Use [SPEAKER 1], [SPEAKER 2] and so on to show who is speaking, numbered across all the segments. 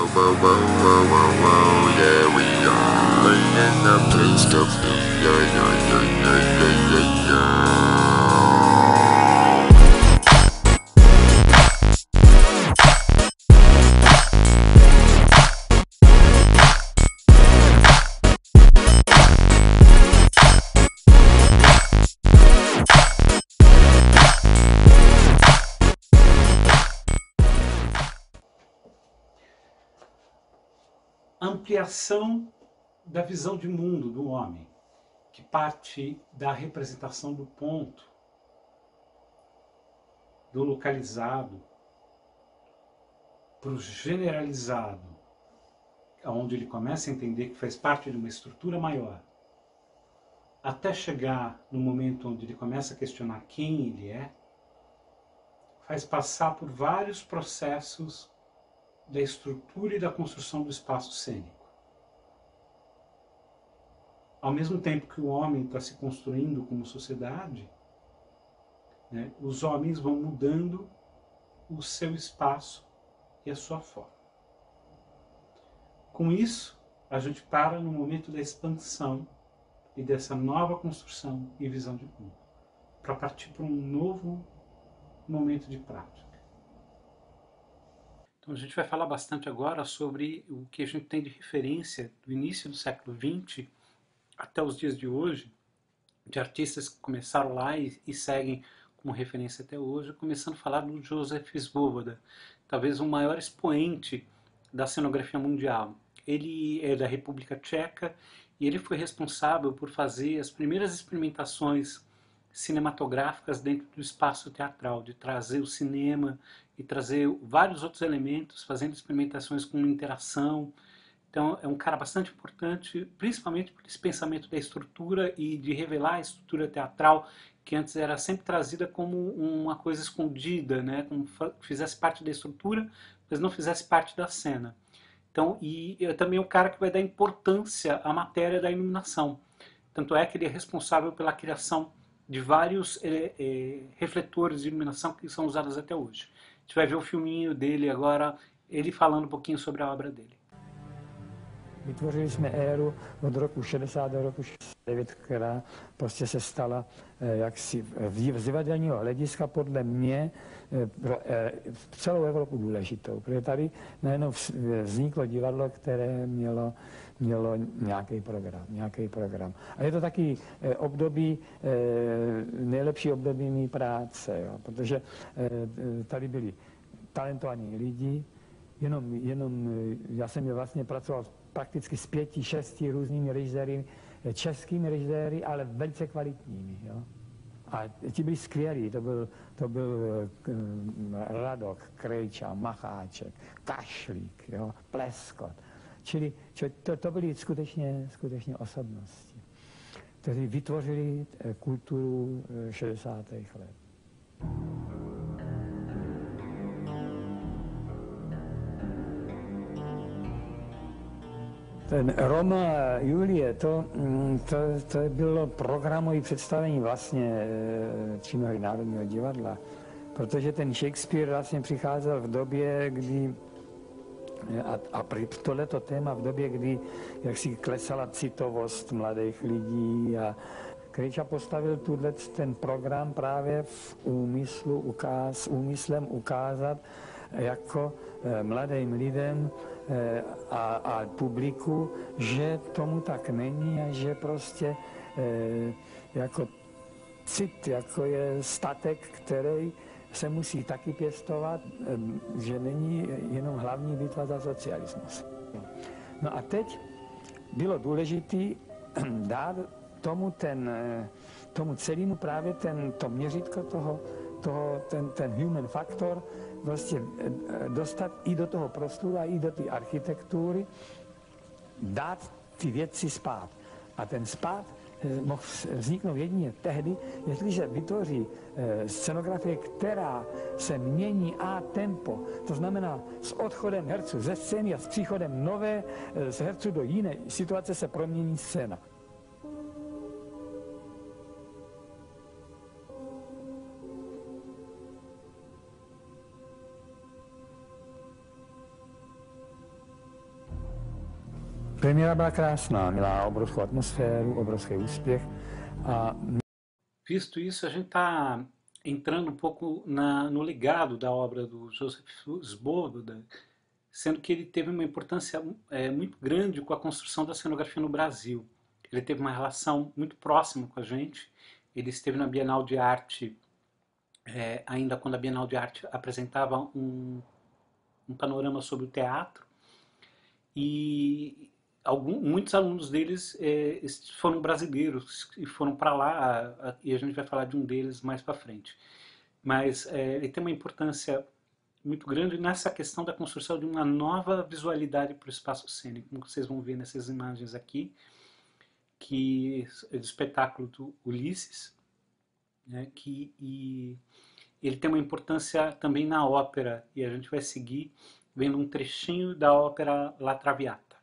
[SPEAKER 1] whoa, whoa, whoa, whoa, whoa, yeah, we are in the place of yeah, yeah, yeah, yeah, yeah, yeah, yeah.
[SPEAKER 2] Ampliação da visão de mundo do homem, que parte da representação do ponto, do localizado, para o generalizado, onde ele começa a entender que faz parte de uma estrutura maior, até chegar no momento onde ele começa a questionar quem ele é, faz passar por vários processos da estrutura e da construção do espaço cênico. Ao mesmo tempo que o homem está se construindo como sociedade, né, os homens vão mudando o seu espaço e a sua forma. Com isso, a gente para no momento da expansão e dessa nova construção e visão de mundo, para partir para um novo momento de prática. Então a gente vai falar bastante agora sobre o que a gente tem de referência do início do século XX até os dias de hoje, de artistas que começaram lá e seguem como referência até hoje, começando a falar do Josef Svoboda, talvez o maior expoente da cenografia mundial. Ele é da República Tcheca e ele foi responsável por fazer as primeiras experimentações cinematográficas dentro do espaço teatral, de trazer o cinema e trazer vários outros elementos, fazendo experimentações com interação. Então é um cara bastante importante, principalmente por esse pensamento da estrutura e de revelar a estrutura teatral, que antes era sempre trazida como uma coisa escondida, né? Como que fizesse parte da estrutura, mas não fizesse parte da cena. Então, e também é um cara que vai dar importância à matéria da iluminação. Tanto é que ele é responsável pela criação de vários refletores de iluminação que são usados até hoje. A gente vai ver o filminho dele agora, ele falando um pouquinho sobre a obra dele.
[SPEAKER 3] Vytvořili jsme éru od roku 60 do roku 69, která prostě se stala jaksi z divadelního hlediska podle mě pro celou Evropu důležitou. Protože tady najednou vzniklo divadlo, které mělo nějaký program. A je to taky období, nejlepší období mý práce, jo, protože tady byli talentovaní lidi, jenom já jsem vlastně pracoval prakticky s 5-6 různými režiséry, českými režiséry, ale velice kvalitními. Jo. A ti byli skvělí, to byl Radok, Krejča, Macháček, Kašlík, jo, Pleskot. Čili to byly skutečně osobnosti, kteří vytvořili kulturu 60. let. Ten Roma Julie, to bylo programové představení vlastně Čínoho národního divadla, protože ten Shakespeare vlastně přicházel v době, kdy a tohleto téma v době, kdy jaksi klesala citovost mladých lidí a Krejča postavil ten program právě v úmyslem ukázat jako mladým lidem a publiku, že tomu tak není a že prostě jako cit, jako je statek, který se musí taky pěstovat, že není jenom hlavní bitva za socialismus. No a teď bylo důležité dát tomu celému právě to měřítko ten human faktor, vlastně dostat i do toho prostoru a i do té architektury, dát ty věci spát. A ten spát mohl vzniknout jedině tehdy, jestliže vytvoří scenografie, která se mění a tempo. To znamená s odchodem herců ze scény a s příchodem nové z herců do jiné situace se promění scéna. Premiéra byla krásná, měla obrovskou atmosféru, obrovský úspěch. A...
[SPEAKER 2] Visto isso, a gente está entrando um pouco no legado da obra do Joseph Svoboda, sendo que ele teve uma importância muito grande com a construção da cenografia no Brasil. Ele teve uma relação muito próxima com a gente. Ele esteve na Bienal de Arte, ainda quando a Bienal de Arte apresentava um panorama sobre o teatro, e muitos alunos deles foram brasileiros e foram para lá, e a gente vai falar de um deles mais para frente. Mas ele tem uma importância muito grande nessa questão da construção de uma nova visualidade para o espaço cênico, como vocês vão ver nessas imagens aqui, que é do espetáculo do Ulisses, né, e ele tem uma importância também na ópera, e a gente vai seguir vendo um trechinho da ópera La Traviata.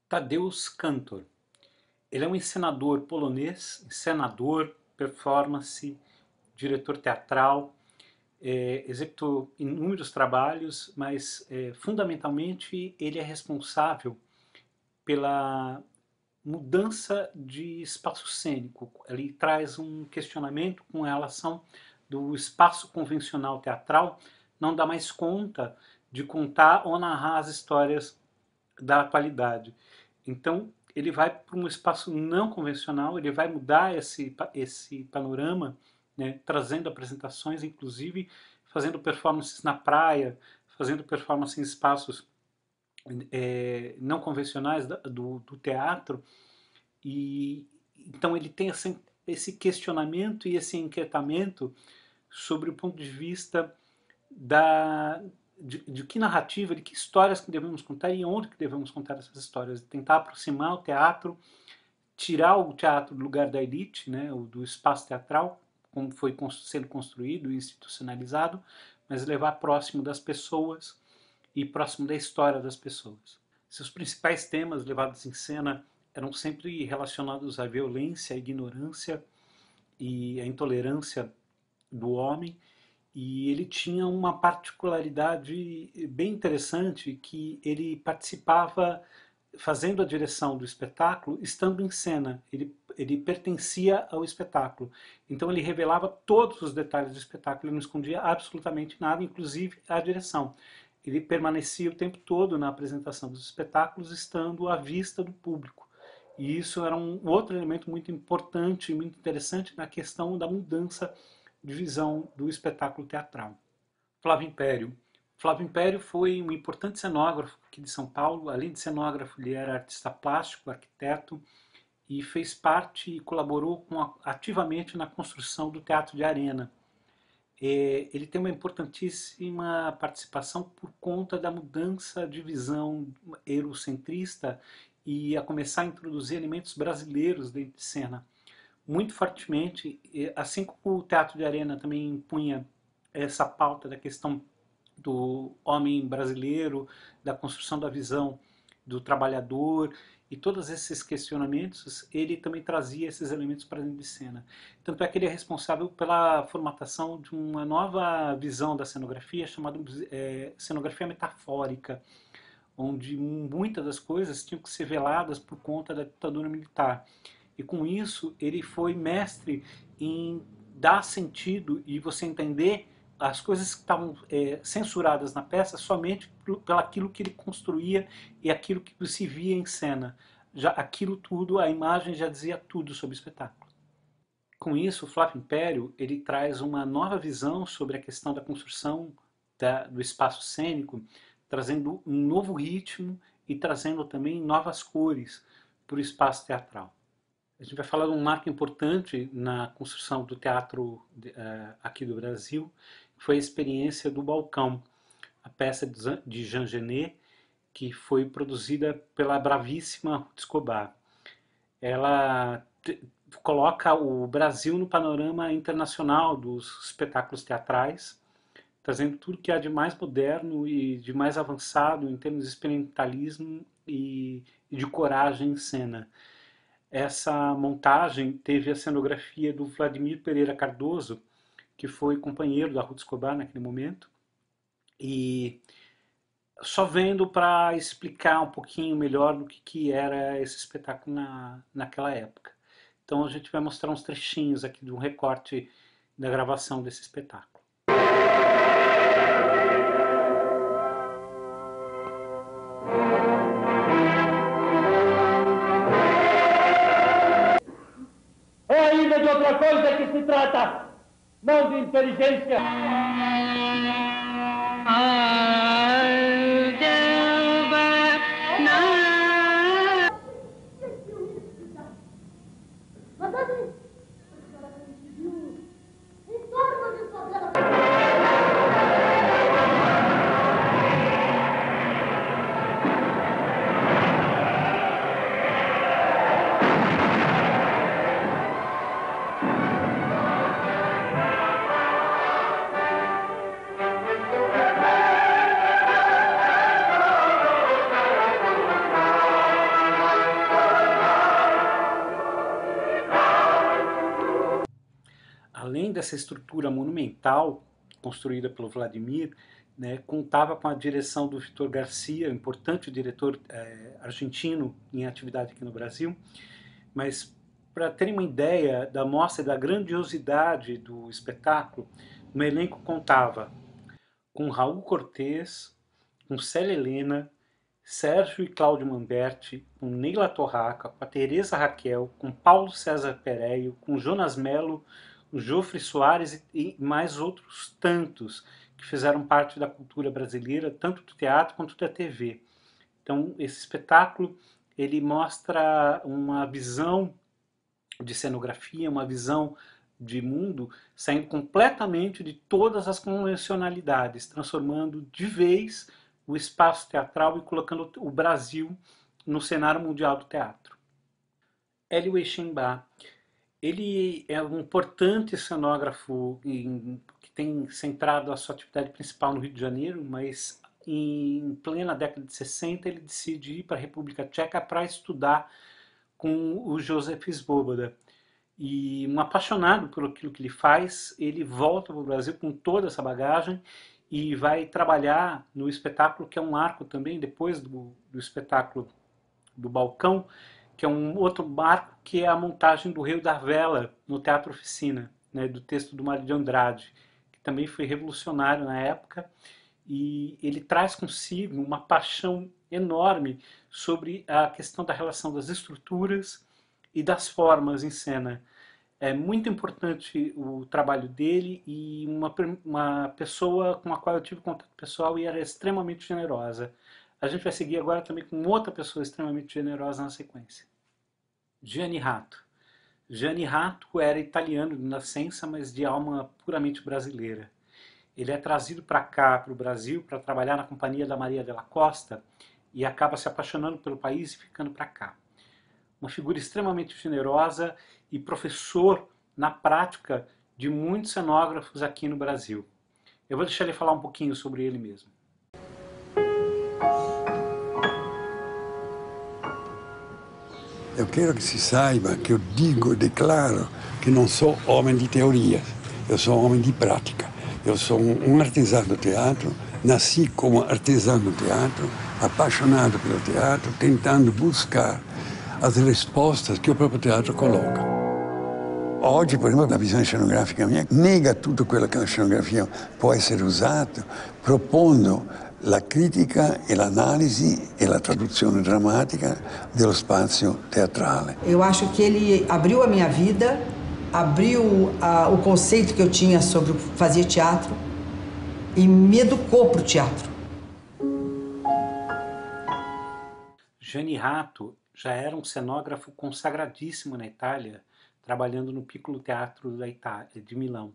[SPEAKER 2] Tadeusz Kantor. Ele é um encenador polonês, encenador, performance, diretor teatral, executou inúmeros trabalhos, mas fundamentalmente ele é responsável pela mudança de espaço cênico. Ele traz um questionamento com relação do espaço convencional teatral, não dá mais conta de contar ou narrar as histórias da atualidade. Então, ele vai para um espaço não convencional, ele vai mudar esse panorama, né, trazendo apresentações, inclusive fazendo performances na praia, fazendo performances em espaços não convencionais do teatro. E então ele tem esse questionamento e esse inquietamento sobre o ponto de vista de que narrativa, de que histórias que devemos contar e onde que devemos contar essas histórias. Tentar aproximar o teatro, tirar o teatro do lugar da elite, né, do espaço teatral, como foi sendo construído e institucionalizado, mas levar próximo das pessoas e próximo da história das pessoas. Seus principais temas levados em cena eram sempre relacionados à violência, à ignorância e à intolerância do homem. E ele tinha uma particularidade bem interessante, que ele participava fazendo a direção do espetáculo, estando em cena. Ele pertencia ao espetáculo. Então ele revelava todos os detalhes do espetáculo, ele não escondia absolutamente nada, inclusive a direção. Ele permanecia o tempo todo na apresentação dos espetáculos, estando à vista do público. E isso era um outro elemento muito importante e muito interessante na questão da mudança de visão do espetáculo teatral. Flávio Império. Flávio Império foi um importante cenógrafo aqui de São Paulo. Além de cenógrafo, ele era artista plástico, arquiteto, e fez parte e colaborou ativamente na construção do Teatro de Arena. ele tem uma importantíssima participação por conta da mudança de visão eurocentrista e a começar a introduzir elementos brasileiros dentro de cena muito fortemente, assim como o Teatro de Arena também impunha essa pauta da questão do homem brasileiro, da construção da visão do trabalhador e todos esses questionamentos, ele também trazia esses elementos para dentro de cena. Tanto é que ele é responsável pela formatação de uma nova visão da cenografia chamada cenografia metafórica, onde muitas das coisas tinham que ser veladas por conta da ditadura militar. E com isso ele foi mestre em dar sentido e você entender as coisas que estavam censuradas na peça somente pelo aquilo que ele construía e aquilo que se via em cena. Já aquilo tudo, a imagem já dizia tudo sobre o espetáculo. Com isso, o Flávio Império ele traz uma nova visão sobre a questão da construção do espaço cênico, trazendo um novo ritmo e trazendo também novas cores para o espaço teatral. A gente vai falar de um marco importante na construção do teatro aqui do Brasil, que foi a experiência do Balcão, a peça de Jean Genet, que foi produzida pela bravíssima Ruth Escobar. Ela coloca o Brasil no panorama internacional dos espetáculos teatrais, trazendo tudo que há de mais moderno e de mais avançado em termos de experimentalismo e de coragem em cena. Essa montagem teve a cenografia do Vladimir Pereira Cardoso, que foi companheiro da Ruth Escobar naquele momento, e só vendo para explicar um pouquinho melhor do que era esse espetáculo naquela época. Então a gente vai mostrar uns trechinhos aqui de um recorte da gravação desse espetáculo.
[SPEAKER 4] É ainda de outra coisa que se trata, não de inteligência.
[SPEAKER 2] Além dessa estrutura monumental construída pelo Vladimir, né, contava com a direção do Vitor Garcia, importante diretor argentino em atividade aqui no Brasil. Mas para terem uma ideia da mostra e da grandiosidade do espetáculo, o elenco contava com Raul Cortez, com Célia Helena, Sérgio e Cláudio Mamberti, com Neila Torraca, com a Teresa Raquel, com Paulo César Pereio, com Jonas Mello, o Jofre Soares e mais outros tantos que fizeram parte da cultura brasileira, tanto do teatro quanto da TV. Então, esse espetáculo ele mostra uma visão de cenografia, uma visão de mundo saindo completamente de todas as convencionalidades, transformando de vez o espaço teatral e colocando o Brasil no cenário mundial do teatro. Hélio Eixembar, ele é um importante cenógrafo que tem centrado a sua atividade principal no Rio de Janeiro, mas em plena década de 60 ele decide ir para a República Tcheca para estudar com o Josef Svoboda. E um apaixonado por aquilo que ele faz, ele volta para o Brasil com toda essa bagagem e vai trabalhar no espetáculo que é um marco também, depois do espetáculo do Balcão, que é um outro marco, que é a montagem do Rio da Vela no Teatro Oficina, né, do texto do Mário de Andrade, que também foi revolucionário na época, e ele traz consigo uma paixão enorme sobre a questão da relação das estruturas e das formas em cena. É muito importante o trabalho dele e uma pessoa com a qual eu tive contato pessoal e era extremamente generosa. A gente vai seguir agora também com outra pessoa extremamente generosa na sequência. Gianni Rato. Gianni Ratto era italiano de nascença, mas de alma puramente brasileira. Ele é trazido para cá, para o Brasil, para trabalhar na companhia da Maria della Costa e acaba se apaixonando pelo país e ficando para cá. Uma figura extremamente generosa e professor na prática de muitos cenógrafos aqui no Brasil. Eu vou deixar ele falar um pouquinho sobre ele mesmo.
[SPEAKER 5] Eu quero que se saiba que eu digo e declaro que não sou homem de teoria, eu sou homem de prática. Eu sou um artesão do teatro, nasci como artesão do teatro, apaixonado pelo teatro, tentando buscar as respostas que o próprio teatro coloca. Oggi, per esempio, la visione scenografica mia nega tutto quello che la scenografia può essere usato, proponendo la critica e l'analisi e la traduzione drammatica dello spazio teatrale.
[SPEAKER 6] Eu acho que ele abriu a minha vida, abriu o conceito que eu tinha sobre fazer teatro e me educou para o teatro.
[SPEAKER 2] Gianni Ratto já era um cenógrafo consagradíssimo na Itália, trabalhando no Piccolo Teatro de Milão.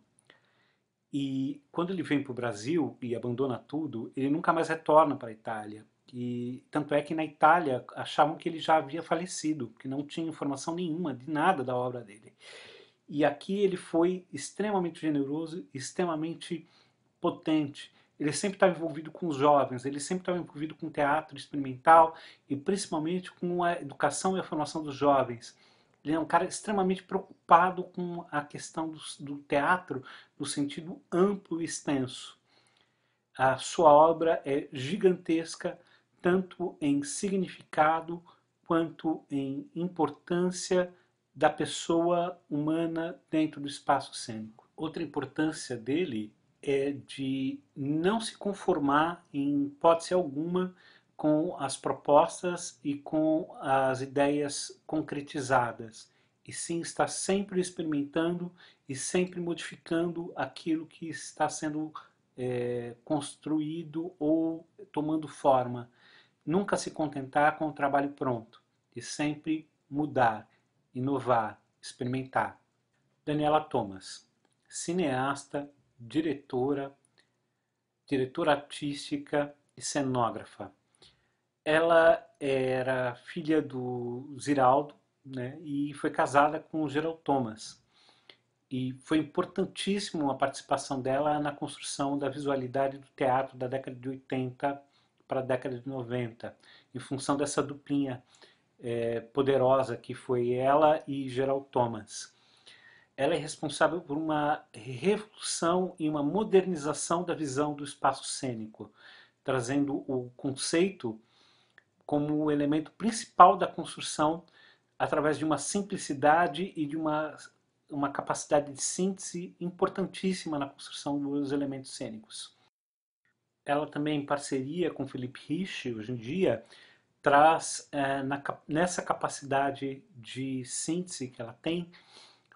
[SPEAKER 2] E quando ele vem para o Brasil e abandona tudo, ele nunca mais retorna para a Itália. E tanto é que na Itália achavam que ele já havia falecido, que não tinha informação nenhuma de nada da obra dele. E aqui ele foi extremamente generoso, extremamente potente. Ele sempre estava envolvido com os jovens, ele sempre estava envolvido com teatro experimental e principalmente com a educação e a formação dos jovens. Ele é um cara extremamente preocupado com a questão do teatro no sentido amplo e extenso. A sua obra é gigantesca, tanto em significado quanto em importância da pessoa humana dentro do espaço cênico. Outra importância dele é de não se conformar em hipótese alguma com as propostas e com as ideias concretizadas, e sim estar sempre experimentando e sempre modificando aquilo que está sendo construído ou tomando forma. Nunca se contentar com o trabalho pronto, e sempre mudar, inovar, experimentar. Daniela Thomas, cineasta, diretora artística e cenógrafa. Ela era filha do Ziraldo, né, e foi casada com o Gerald Thomas. E foi importantíssimo a participação dela na construção da visualidade do teatro da década de 80 para a década de 90, em função dessa duplinha poderosa que foi ela e Gerald Thomas. Ela é responsável por uma revolução e uma modernização da visão do espaço cênico, trazendo o conceito como o elemento principal da construção através de uma simplicidade e de uma capacidade de síntese importantíssima na construção dos elementos cênicos. Ela também, em parceria com Felipe Rich, hoje em dia, traz nessa capacidade de síntese que ela tem,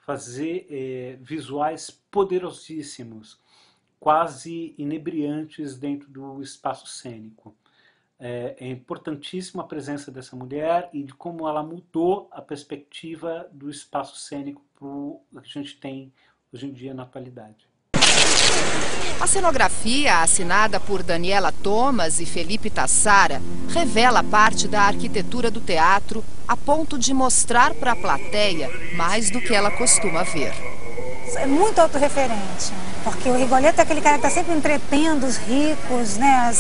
[SPEAKER 2] fazer visuais poderosíssimos, quase inebriantes dentro do espaço cênico. É importantíssima a presença dessa mulher e de como ela mudou a perspectiva do espaço cênico para o que a gente tem hoje em dia na atualidade.
[SPEAKER 7] A cenografia, assinada por Daniela Thomas e Felipe Tassara, revela parte da arquitetura do teatro a ponto de mostrar para a plateia mais do que ela costuma ver.
[SPEAKER 8] É muito autorreferente, porque o Rigoletto é aquele cara que está sempre entretendo os ricos, né,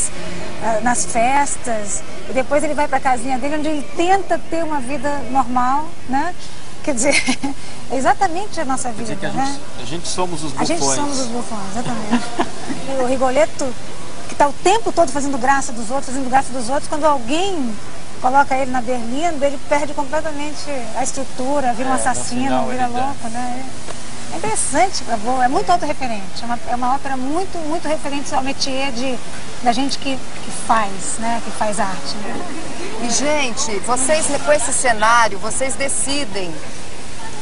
[SPEAKER 8] nas festas, e depois ele vai para a casinha dele onde ele tenta ter uma vida normal, né? Quer dizer, é exatamente a nossa vida, né?
[SPEAKER 9] A gente somos os bufões.
[SPEAKER 8] A gente somos os bufões, exatamente. E o Rigoletto, que está o tempo todo fazendo graça dos outros, quando alguém coloca ele na berlinda, ele perde completamente a estrutura, vira um assassino, vira louco, né? É interessante, é muito autorreferente, é uma ópera muito, muito referente ao métier da gente que faz, né, que faz arte. Né?
[SPEAKER 7] E, gente, vocês com esse cenário, vocês decidem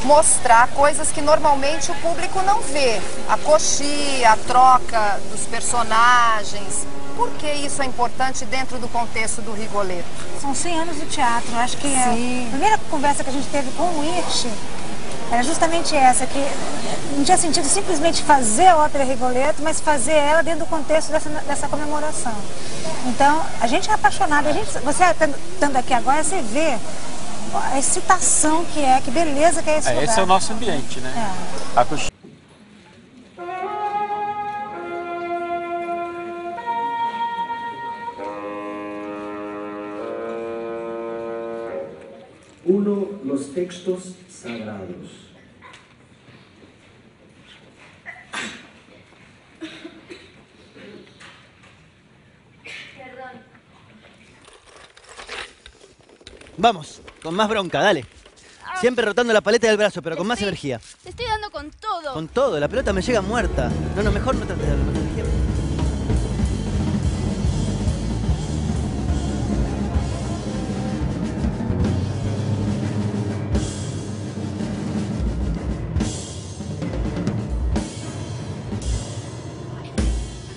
[SPEAKER 7] mostrar coisas que normalmente o público não vê. A coxia, a troca dos personagens. Por que isso é importante dentro do contexto do Rigoletto?
[SPEAKER 8] São 100 anos de teatro, acho que a primeira conversa que a gente teve com o Hirsch, era justamente essa, que não tinha sentido simplesmente fazer a ópera Rigoletto, mas fazer ela dentro do contexto dessa comemoração. Então, a gente é apaixonado, você estando aqui agora, você vê a excitação que beleza que é esse lugar.
[SPEAKER 9] Esse é o nosso ambiente, né?
[SPEAKER 8] É.
[SPEAKER 10] Uno, los textos sagrados.
[SPEAKER 11] Vamos, con más bronca, dale. Siempre rotando la paleta del brazo, pero con más energía.
[SPEAKER 12] Te estoy dando con todo.
[SPEAKER 11] Con todo, la pelota me llega muerta. No, mejor no trates de darle más energía.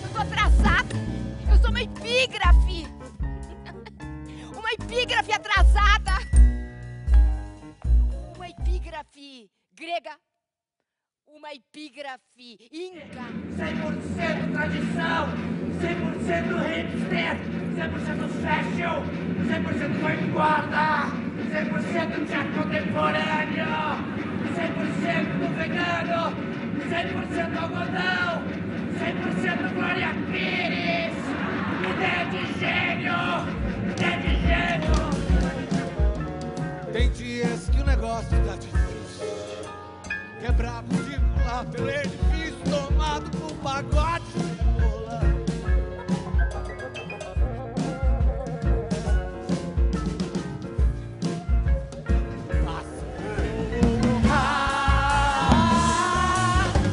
[SPEAKER 12] Eu tô atrasada. Eu sou uma epígrafe. Uma epígrafe atrasada. Uma epígrafe grega. Uma epígrafe inca.
[SPEAKER 4] 100% tradição, 100% hipster, 100% fashion, 100% vanguarda, 100% teatro contemporâneo, 100% vegano, 100% algodão, 100% Glória Pires. Ideia de gênio, ideia de gênio.
[SPEAKER 13] Tem dias que o negócio tá difícil. Quebrar circular pelo edifício, tomado por um pagote de rola.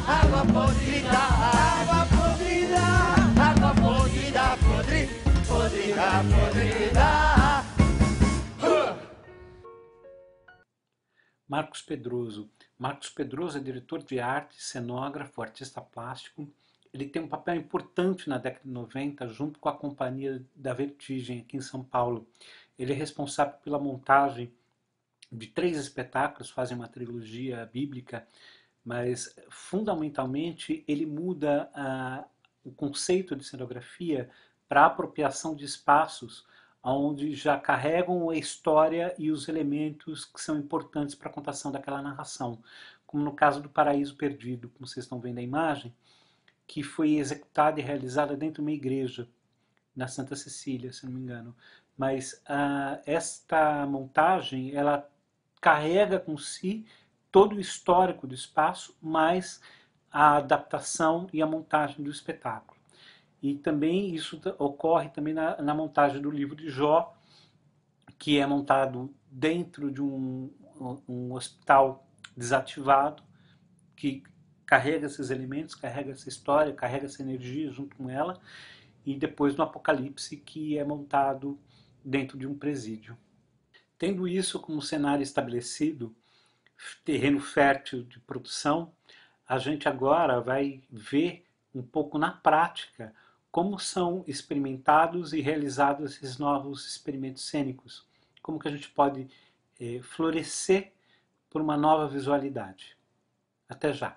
[SPEAKER 4] Água podrida, água podrida, água podrida, podrida, podrida.
[SPEAKER 2] Marcos Pedroso. Marcos Pedroso é diretor de arte, cenógrafo, artista plástico. Ele tem um papel importante na década de 90, junto com a Companhia da Vertigem, aqui em São Paulo. Ele é responsável pela montagem de 3 espetáculos, fazem uma trilogia bíblica, mas fundamentalmente ele muda o conceito de cenografia para a apropriação de espaços onde já carregam a história e os elementos que são importantes para a contação daquela narração, como no caso do Paraíso Perdido, como vocês estão vendo a imagem, que foi executada e realizada dentro de uma igreja, na Santa Cecília, se não me engano. Mas esta montagem, ela carrega com si todo o histórico do espaço, mais a adaptação e a montagem do espetáculo. E também isso ocorre também na montagem do livro de Jó, que é montado dentro de um hospital desativado, que carrega esses elementos, carrega essa história, carrega essa energia junto com ela, e depois no Apocalipse, que é montado dentro de um presídio. Tendo isso como cenário estabelecido, terreno fértil de produção, a gente agora vai ver um pouco na prática como são experimentados e realizados esses novos experimentos cênicos, como que a gente pode florescer por uma nova visualidade. Até já!